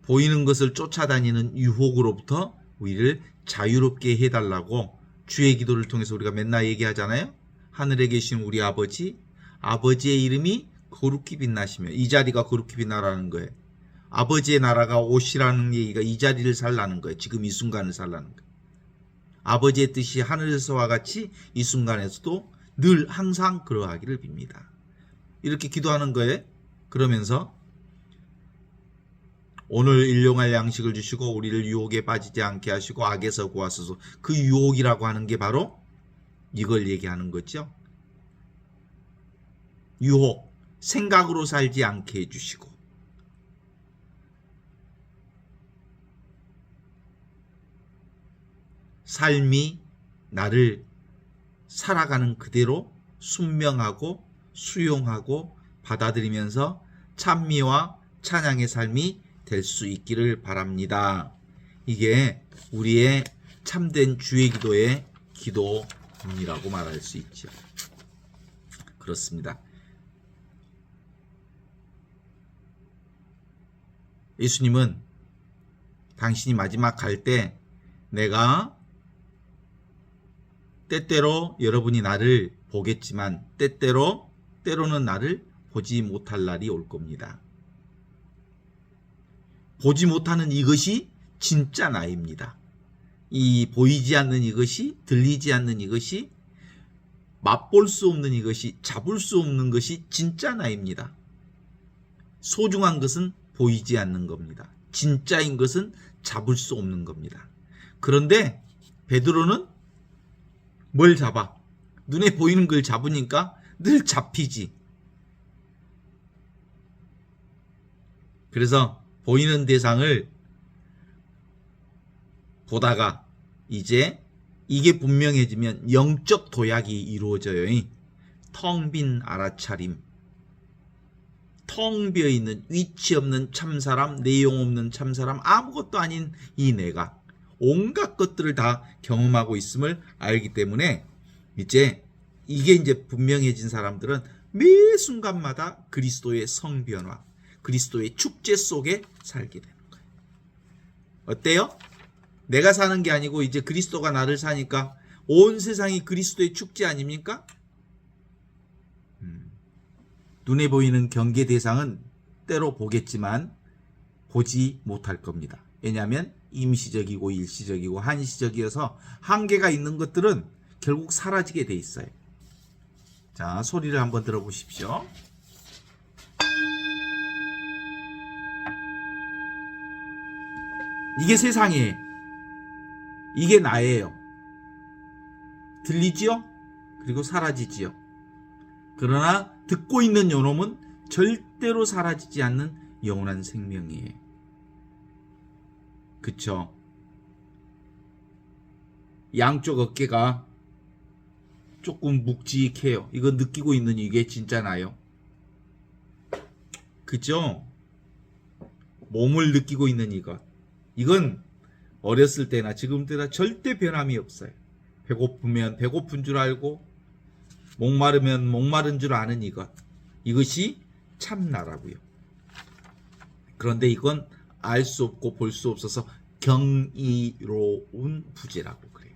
S2: 보이는 것을 쫓아다니는 유혹으로부터 우리를 자유롭게 해달라고 주의 기도를 통해서 우리가 맨날 얘기하잖아요. 하늘에 계신 우리 아버지, 아버지의 이름이 거룩히 빛나시며, 이 자리가 거룩히 빛나라는 거예요. 아버지의 나라가 오시라는 얘기가 이 자리를 살라는 거예요. 지금 이 순간을 살라는 거예요. 아버지의 뜻이 하늘에서와 같이 이 순간에서도 늘 항상 그러하기를 빕니다. 이렇게 기도하는 거예요. 그러면서 오늘 일용할 양식을 주시고 우리를 유혹에 빠지지 않게 하시고 악에서 구하소서. 그 유혹이라고 하는 게 바로 이걸 얘기하는 거죠. 유혹, 생각으로 살지 않게 해주시고, 삶이 나를 살아가는 그대로 순명하고 수용하고 받아들이면서 찬미와 찬양의 삶이 될 수 있기를 바랍니다. 이게 우리의 참된 주의 기도의 기도문이라고 말할 수 있죠. 그렇습니다. 예수님은 당신이 마지막 갈 때 내가 때때로 여러분이 나를 보겠지만 때로는 나를 보지 못할 날이 올 겁니다. 보지 못하는 이것이 진짜 나입니다. 이 보이지 않는 이것이, 들리지 않는 이것이, 맛볼 수 없는 이것이, 잡을 수 없는 것이 진짜 나입니다. 소중한 것은 보이지 않는 겁니다. 진짜인 것은 잡을 수 없는 겁니다. 그런데 베드로는 뭘 잡아? 눈에 보이는 걸 잡으니까 늘 잡히지. 그래서 보이는 대상을 보다가 이제 이게 분명해지면 영적 도약이 이루어져요. 텅 빈 알아차림, 텅 비어있는 위치 없는 참사람, 내용 없는 참사람, 아무것도 아닌 이 내가 온갖 것들을 다 경험하고 있음을 알기 때문에 이제 분명해진 사람들은 매 순간마다 그리스도의 성변화, 그리스도의 축제 속에 살게 되는 거예요. 어때요? 내가 사는 게 아니고 이제 그리스도가 나를 사니까 온 세상이 그리스도의 축제 아닙니까? 눈에 보이는 경계 대상은 때로 보겠지만 보지 못할 겁니다. 왜냐하면 임시적이고 일시적이고 한시적이어서 한계가 있는 것들은 결국 사라지게 돼 있어요. 자, 소리를 한번 들어보십시오. 이게 세상이에요. 이게 나예요. 들리지요? 그리고 사라지지요. 그러나 듣고 있는 요놈은 절대로 사라지지 않는 영원한 생명이에요. 그쵸? 양쪽 어깨가 조금 묵직해요. 이거 느끼고 있는 이게 진짜 나요. 그죠? 몸을 느끼고 있는 이것. 이건 어렸을 때나 지금 때나 절대 변함이 없어요. 배고프면 배고픈 줄 알고 목마르면 목마른 줄 아는 이것. 이것이 참나라고요. 그런데 이건 알 수 없고 볼 수 없어서 경이로운 부재라고 그래요.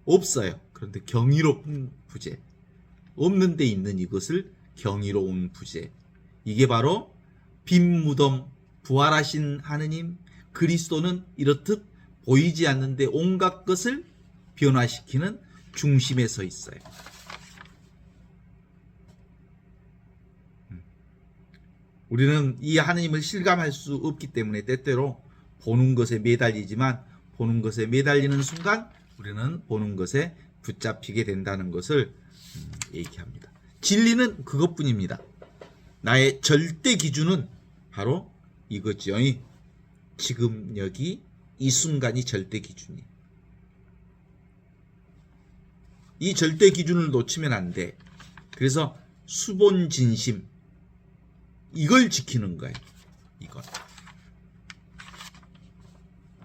S2: 없어요. 그런데 경이로운 부재. 없는 데 있는 이것을 경이로운 부재. 이게 바로 빈 무덤, 부활하신 하느님, 그리스도는 이렇듯 보이지 않는데 온갖 것을 변화시키는 중심에 서 있어요. 우리는 이 하느님을 실감할 수 없기 때문에 때때로 보는 것에 매달리지만 보는 것에 매달리는 순간 우리는 보는 것에 붙잡히게 된다는 것을 얘기합니다. 진리는 그것뿐입니다. 나의 절대 기준은 바로 이거죠. 지금 여기 이 순간이 절대 기준이에요. 이 절대 기준을 놓치면 안 돼. 그래서 수본 진심, 이걸 지키는 거예요. 이것.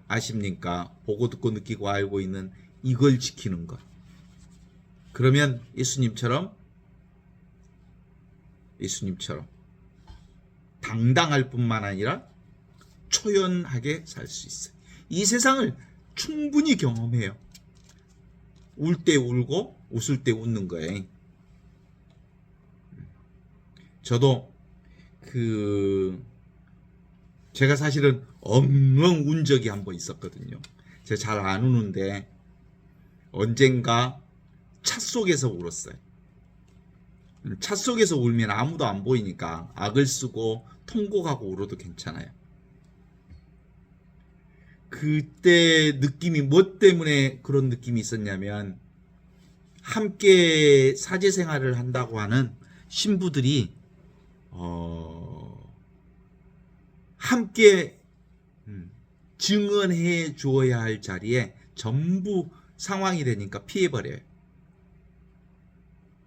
S2: 아십니까? 보고 듣고 느끼고 알고 있는 이걸 지키는 것. 그러면 예수님처럼 당당할 뿐만 아니라 초연하게 살 수 있어요. 이 세상을 충분히 경험해요. 울 때 울고 웃을 때 웃는 거예요. 저도 제가 사실은 엉엉 운 적이 한 번 있었거든요. 제가 잘 안 우는데 언젠가 차 속에서 울었어요. 차 속에서 울면 아무도 안 보이니까 악을 쓰고 통곡하고 울어도 괜찮아요. 그때 느낌이 뭐 때문에 그런 느낌이 있었냐면 함께 사제 생활을 한다고 하는 신부들이 함께 증언해 주어야 할 자리에 전부 상황이 되니까 피해버려요.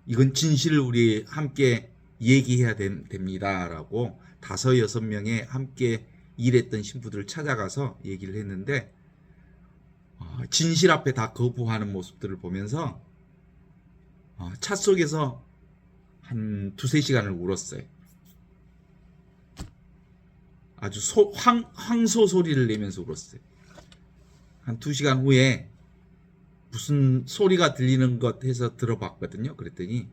S2: 이건 진실을 우리 함께 얘기해야 됩니다라고 5-6명의 함께 일했던 신부들을 찾아가서 얘기를 했는데 진실 앞에 다 거부하는 모습들을 보면서 차 속에서 한 2-3시간을 울었어요. 아주 황소 소리를 내면서 울었어요. 한 2시간 후에 무슨 소리가 들리는 것 해서 들어봤거든요. 그랬더니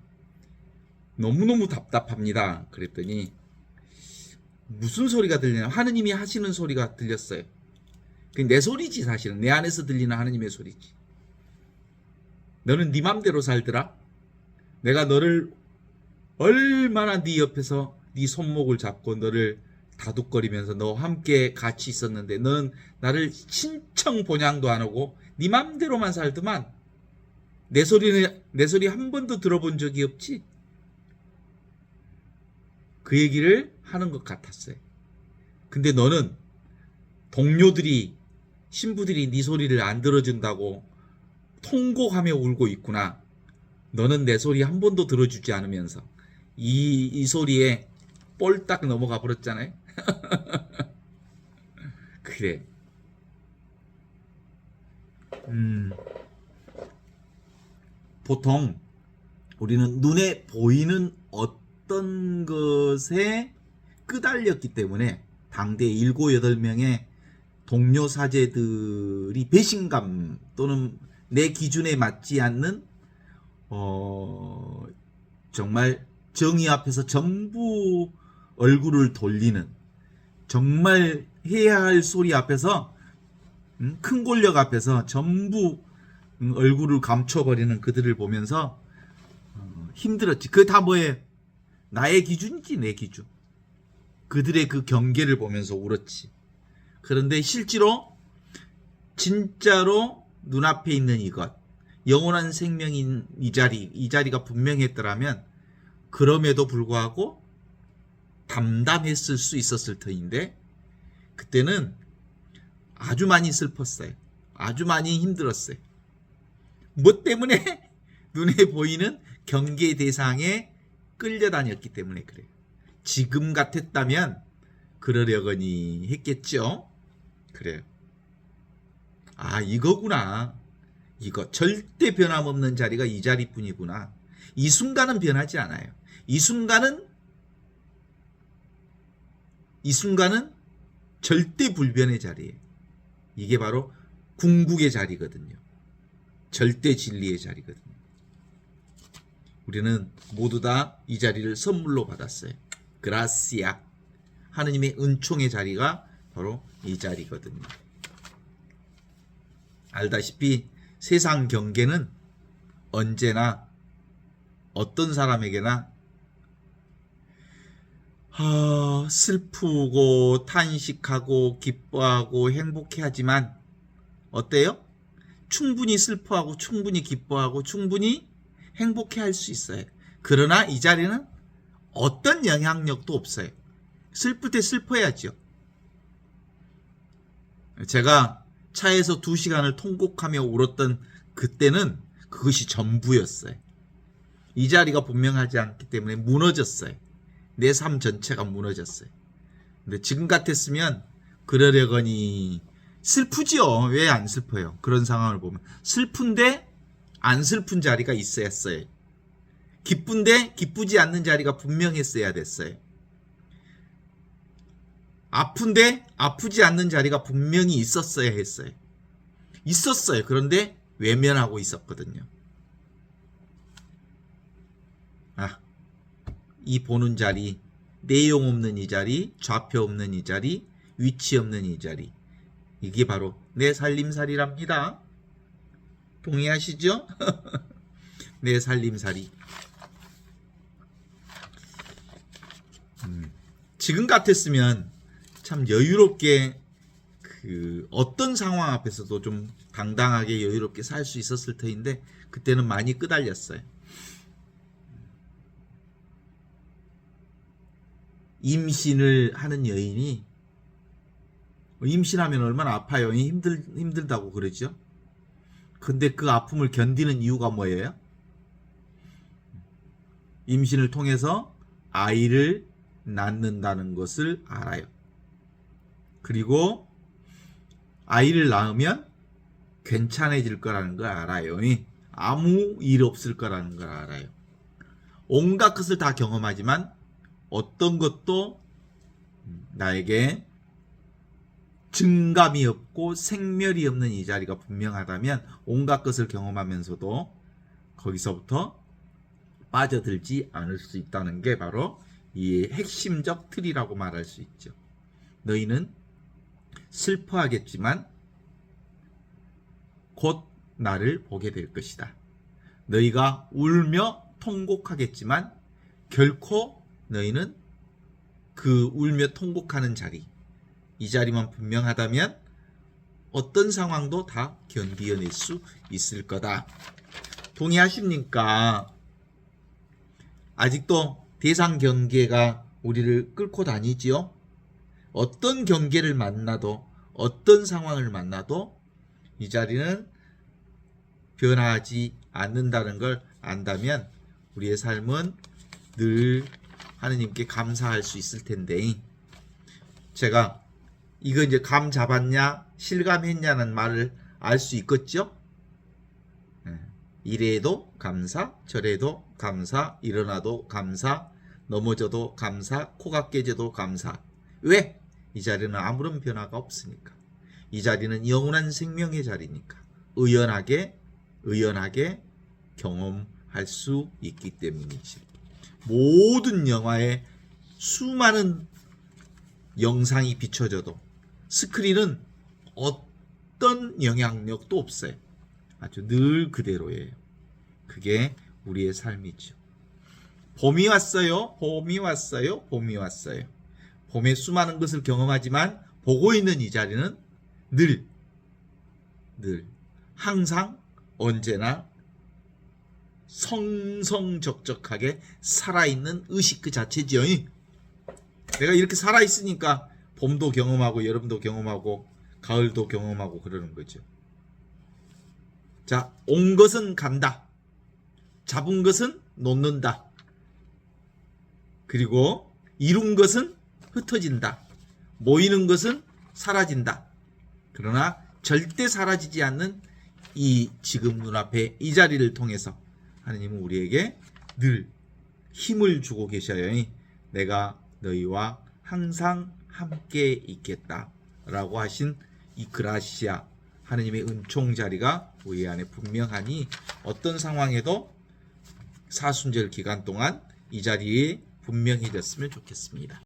S2: 너무너무 답답합니다. 그랬더니 무슨 소리가 들리냐, 하느님이 하시는 소리가 들렸어요. 그게 내 소리지. 사실은 내 안에서 들리는 하느님의 소리지. 너는 네 맘대로 살더라. 내가 너를 얼마나 네 옆에서 네 손목을 잡고 너를 다독거리면서 너와 함께 같이 있었는데 너는 나를 신청 본향도 안 하고 네 맘대로만 살더만 내 소리 한 번도 들어본 적이 없지. 그 얘기를 하는 것 같았어요. 근데 너는 동료들이, 신부들이 네 소리를 안 들어준다고 통곡하며 울고 있구나. 너는 내 소리 한 번도 들어주지 않으면서 이 소리에 뻘딱 넘어가 버렸잖아요. 그래. 보통 우리는 눈에 보이는 어떤 것에 끄달렸기 때문에 당대 7-8명의 동료 사제들이 배신감 또는 내 기준에 맞지 않는 정말 정의 앞에서 전부 얼굴을 돌리는, 정말 해야 할 소리 앞에서 큰 권력 앞에서 전부 얼굴을 감춰버리는 그들을 보면서 힘들었지. 그게 다 뭐예요? 나의 기준이지, 내 기준. 그들의 그 경계를 보면서 울었지. 그런데 실제로 진짜로 눈앞에 있는 이것, 영원한 생명인 이 자리가 분명했더라면 그럼에도 불구하고 담담했을 수 있었을 터인데 그때는 아주 많이 슬펐어요. 아주 많이 힘들었어요. 뭐 때문에? 눈에 보이는 경계 대상에 끌려다녔기 때문에 그래요. 지금 같았다면 그러려거니 했겠죠. 그래요. 아, 이거구나. 이거 절대 변함없는 자리가 이 자리뿐이구나. 이 순간은 변하지 않아요. 이 순간은 절대 불변의 자리예요. 이게 바로 궁극의 자리거든요. 절대 진리의 자리거든요. 우리는 모두 다 이 자리를 선물로 받았어요. 그라시아. 하느님의 은총의 자리가 바로 이 자리거든요. 알다시피 세상 경계는 언제나 어떤 사람에게나 슬프고 탄식하고 기뻐하고 행복해하지만 어때요? 충분히 슬퍼하고 충분히 기뻐하고 충분히 행복해할 수 있어요. 그러나 이 자리는 어떤 영향력도 없어요. 슬플 때 슬퍼야죠. 제가 차에서 2시간을 통곡하며 울었던 그때는 그것이 전부였어요. 이 자리가 분명하지 않기 때문에 무너졌어요. 내 삶 전체가 무너졌어요. 근데 지금 같았으면 그러려거니 슬프지요. 왜 안 슬퍼요? 그런 상황을 보면 슬픈데 안 슬픈 자리가 있었어요. 기쁜데 기쁘지 않는 자리가 분명했어야 됐어요. 아픈데 아프지 않는 자리가 분명히 있었어야 했어요. 있었어요. 그런데 외면하고 있었거든요. 이 보는 자리, 내용 없는 이 자리, 좌표 없는 이 자리, 위치 없는 이 자리, 이게 바로 내 살림살이랍니다. 동의하시죠? 내 살림살이. 지금 같았으면 참 여유롭게 어떤 상황 앞에서도 좀 당당하게 여유롭게 살 수 있었을 터인데 그때는 많이 끄달렸어요. 임신을 하는 여인이 임신하면 얼마나 아파요. 힘들다고 그러죠. 근데 그 아픔을 견디는 이유가 뭐예요? 임신을 통해서 아이를 낳는다는 것을 알아요. 그리고 아이를 낳으면 괜찮아질 거라는 걸 알아요. 아무 일 없을 거라는 걸 알아요. 온갖 것을 다 경험하지만 어떤 것도 나에게 증감이 없고 생멸이 없는 이 자리가 분명하다면 온갖 것을 경험하면서도 거기서부터 빠져들지 않을 수 있다는 게 바로 이 핵심적 틀이라고 말할 수 있죠. 너희는 슬퍼하겠지만 곧 나를 보게 될 것이다. 너희가 울며 통곡하겠지만 결코 너희는 그 울며 통곡하는 자리, 이 자리만 분명하다면 어떤 상황도 다 견디어낼 수 있을 거다. 동의하십니까? 아직도 대상 경계가 우리를 끌고 다니지요? 어떤 경계를 만나도 어떤 상황을 만나도 이 자리는 변하지 않는다는 걸 안다면 우리의 삶은 늘 하느님께 감사할 수 있을 텐데, 제가 이거 이제 감 잡았냐 실감했냐는 말을 알 수 있겠죠? 이래도 감사, 저래도 감사, 일어나도 감사, 넘어져도 감사, 코가 깨져도 감사. 왜? 이 자리는 아무런 변화가 없으니까. 이 자리는 영원한 생명의 자리니까. 의연하게 경험할 수 있기 때문이지. 모든 영화에 수많은 영상이 비춰져도 스크린은 어떤 영향력도 없어요. 아주 늘 그대로예요. 그게 우리의 삶이죠. 봄이 왔어요. 봄이 왔어요. 봄이 왔어요. 봄에 수많은 것을 경험하지만 보고 있는 이 자리는 늘 항상 언제나 성성적적하게 살아있는 의식 그 자체지요. 내가 이렇게 살아있으니까 봄도 경험하고 여름도 경험하고 가을도 경험하고 그러는 거죠. 자, 온 것은 간다. 잡은 것은 놓는다. 그리고 이룬 것은 흩어진다. 모이는 것은 사라진다. 그러나 절대 사라지지 않는 이 지금 눈앞에 이 자리를 통해서 하느님은 우리에게 늘 힘을 주고 계셔요. 내가 너희와 항상 함께 있겠다 라고 하신 이 그라시아, 하느님의 은총 자리가 우리 안에 분명하니 어떤 상황에도 사순절 기간 동안 이 자리에 분명해졌으면 좋겠습니다.